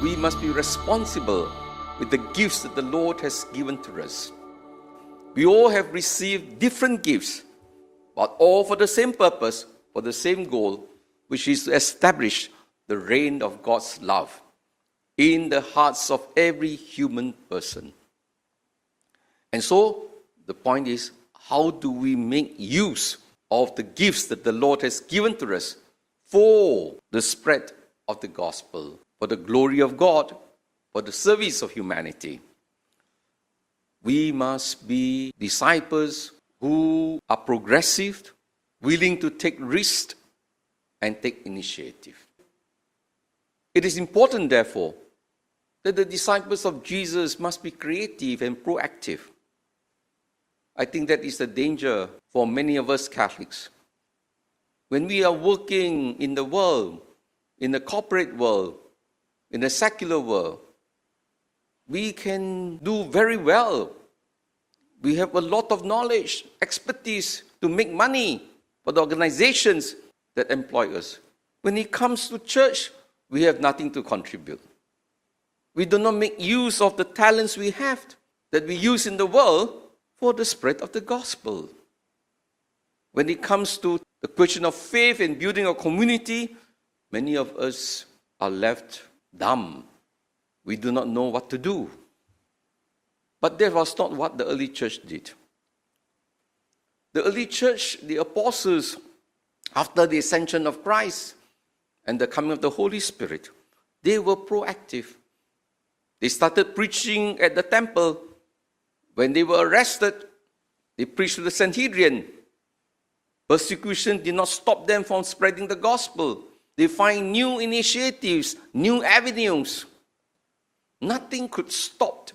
we must be responsible with the gifts that the Lord has given to us. We all have received different gifts, but all for the same purpose, for the same goal, which is to establish the reign of God's love in the hearts of every human person. And so, the point is, how do we make use of the gifts that the Lord has given to us for the spread of the gospel, for the glory of God, for the service of humanity? We must be disciples who are progressive, willing to take risks and take initiative. It is important, therefore, that the disciples of Jesus must be creative and proactive. I think that is the danger for many of us Catholics. When we are working in the world, in the corporate world, in the secular world, we can do very well. We have a lot of knowledge, expertise to make money for the organizations that employ us. When it comes to church, we have nothing to contribute. We do not make use of the talents we have that we use in the world for the spread of the gospel. When it comes to the question of faith and building a community, many of us are left dumb. We do not know what to do. But that was not what the early church did. The early church, the apostles, after the ascension of Christ and the coming of the Holy Spirit, they were proactive. They started preaching at the temple. When they were arrested, they preached to the Sanhedrin. Persecution did not stop them from spreading the gospel. They find new initiatives, new avenues. Nothing could stop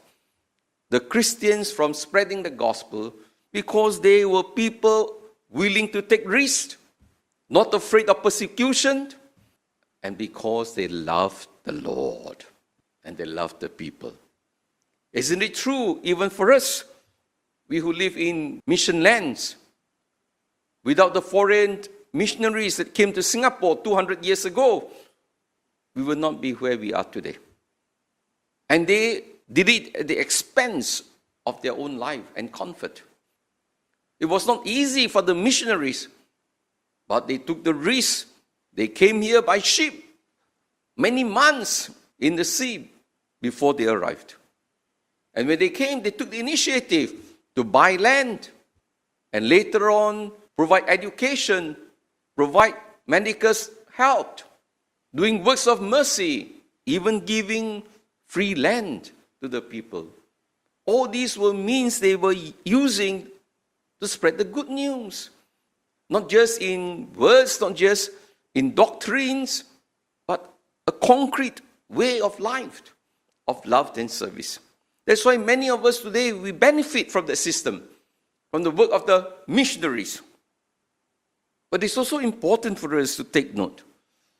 the Christians from spreading the gospel because they were people willing to take risks, not afraid of persecution, and because they loved the Lord and they loved the people. Isn't it true even for us, we who live in mission lands? Without the foreign missionaries that came to Singapore 200 years ago, we would not be where we are today. And they did it at the expense of their own life and comfort. It was not easy for the missionaries, but they took the risk. They came here by ship, many months in the sea before they arrived. And when they came, they took the initiative to buy land and later on provide education, provide medical help, doing works of mercy, even giving free land to the people. All these were means they were using to spread the good news. Not just in words, not just in doctrines, but a concrete way of life, of love and service. That's why many of us today, we benefit from the system, from the work of the missionaries. But it's also important for us to take note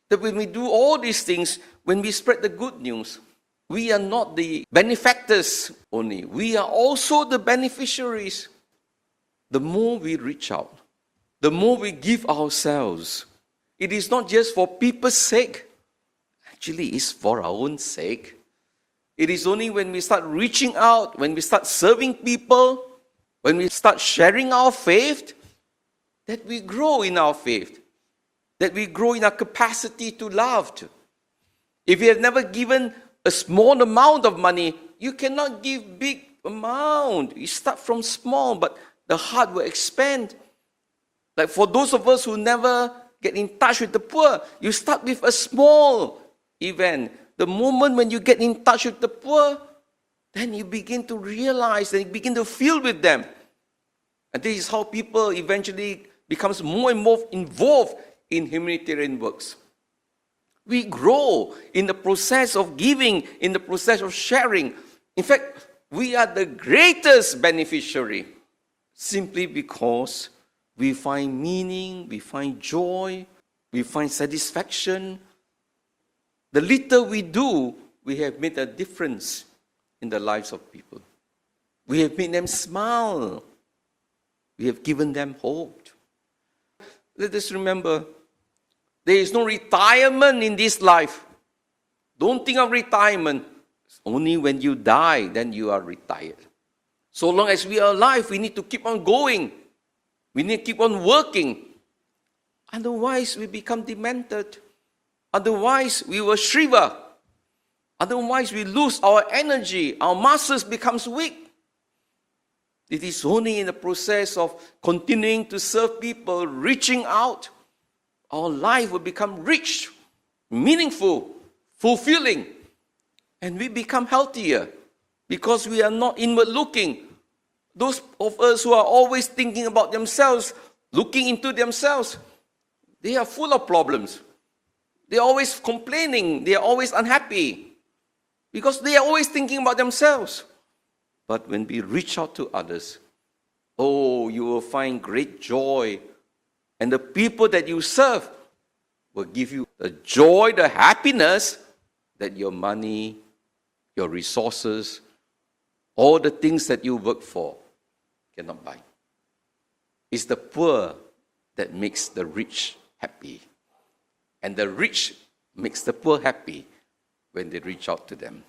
that when we do all these things, when we spread the good news, we are not the benefactors only. We are also the beneficiaries. The more we reach out, the more we give ourselves. It is not just for people's sake. Actually, it's for our own sake. It is only when we start reaching out, when we start serving people, when we start sharing our faith, that we grow in our faith, that we grow in our capacity to love. If you have never given a small amount of money, you cannot give big amount. You start from small, but the heart will expand. Like for those of us who never get in touch with the poor, you start with a small event. The moment when you get in touch with the poor, then you begin to realize and you begin to feel with them. And this is how people eventually becomes more and more involved in humanitarian works. We grow in the process of giving, in the process of sharing. In fact, we are the greatest beneficiary simply because we find meaning, we find joy, we find satisfaction. The little we do, we have made a difference in the lives of people. We have made them smile. We have given them hope. Let us remember, there is no retirement in this life. Don't think of retirement. Only when you die, then you are retired. So long as we are alive, we need to keep on going. We need to keep on working. Otherwise, we become demented. Otherwise, we will shrivel. Otherwise, we lose our energy. Our muscles becomes weak. It is only in the process of continuing to serve people, reaching out, our life will become rich, meaningful, fulfilling, and we become healthier because we are not inward looking. Those of us who are always thinking about themselves, looking into themselves, they are full of problems. They are always complaining. They are always unhappy because they are always thinking about themselves. But when we reach out to others, oh, you will find great joy. And the people that you serve will give you the joy, the happiness that your money, your resources, all the things that you work for cannot buy. It's the poor that makes the rich happy. And the rich makes the poor happy when they reach out to them.